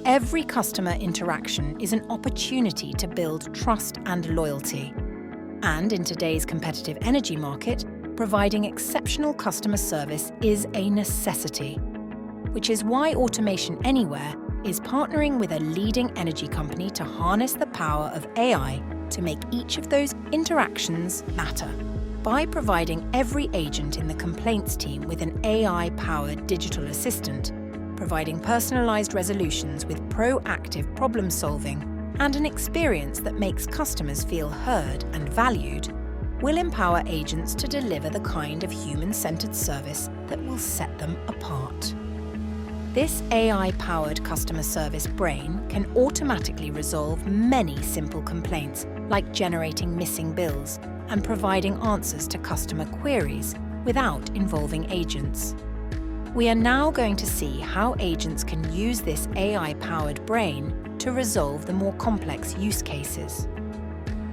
Every customer interaction is an opportunity to build trust and loyalty. And in today's competitive energy market, providing exceptional customer service is a necessity, which is why Automation Anywhere is partnering with a leading energy company to harness the power of AI to make each of those interactions matter. By providing every agent in the complaints team with an AI-powered digital assistant, providing personalized resolutions with proactive problem-solving and an experience that makes customers feel heard and valued, will empower agents to deliver the kind of human-centered service that will set them apart. This AI-powered customer service brain can automatically resolve many simple complaints, like generating missing bills and providing answers to customer queries without involving agents. We are now going to see how agents can use this AI-powered brain to resolve the more complex use cases.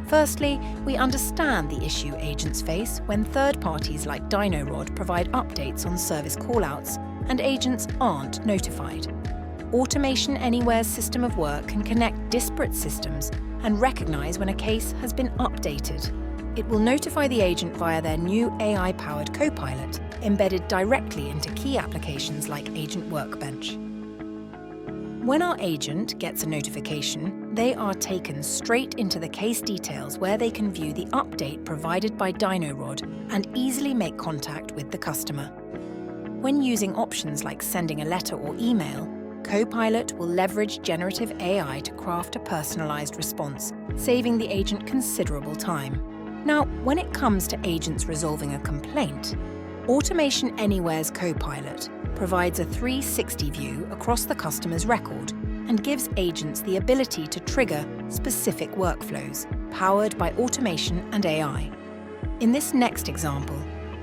Firstly, we understand the issue agents face when third parties like DynoRod provide updates on service callouts and agents aren't notified. Automation Anywhere's system of work can connect disparate systems and recognize when a case has been updated. It will notify the agent via their new AI-powered Copilot, embedded directly into key applications like Agent Workbench. When our agent gets a notification, they are taken straight into the case details where they can view the update provided by DynoRod and easily make contact with the customer. When using options like sending a letter or email, Copilot will leverage generative AI to craft a personalized response, saving the agent considerable time. Now, when it comes to agents resolving a complaint, Automation Anywhere's Copilot provides a 360 view across the customer's record and gives agents the ability to trigger specific workflows powered by automation and AI. In this next example,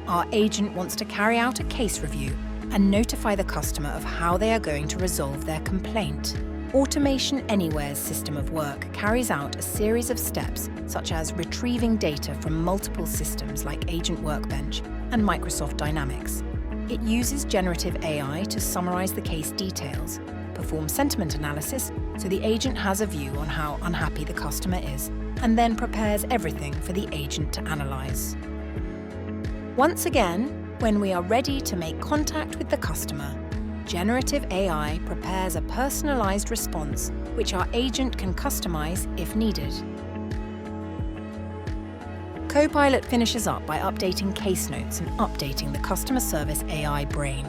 our agent wants to carry out a case review and notify the customer of how they are going to resolve their complaint. Automation Anywhere's system of work carries out a series of steps, such as retrieving data from multiple systems like Agent Workbench and Microsoft Dynamics. It uses generative AI to summarize the case details, perform sentiment analysis so the agent has a view on how unhappy the customer is, and then prepares everything for the agent to analyze. Once again, when we are ready to make contact with the customer, generative AI prepares a personalized response which our agent can customize if needed. Copilot finishes up by updating case notes and updating the customer service AI brain.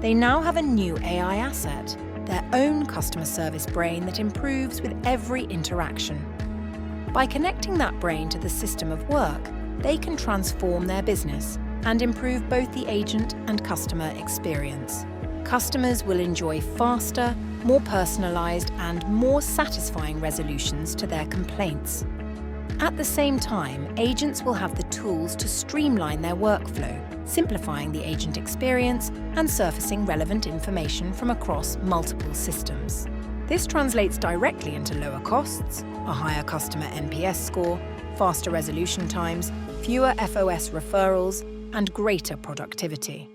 They now have a new AI asset, their own customer service brain that improves with every interaction. By connecting that brain to the system of work, they can transform their business and improve both the agent and customer experience. Customers will enjoy faster, more personalized, and more satisfying resolutions to their complaints. At the same time, agents will have the tools to streamline their workflow, simplifying the agent experience and surfacing relevant information from across multiple systems. This translates directly into lower costs, a higher customer NPS score, faster resolution times, fewer FOS referrals, and greater productivity.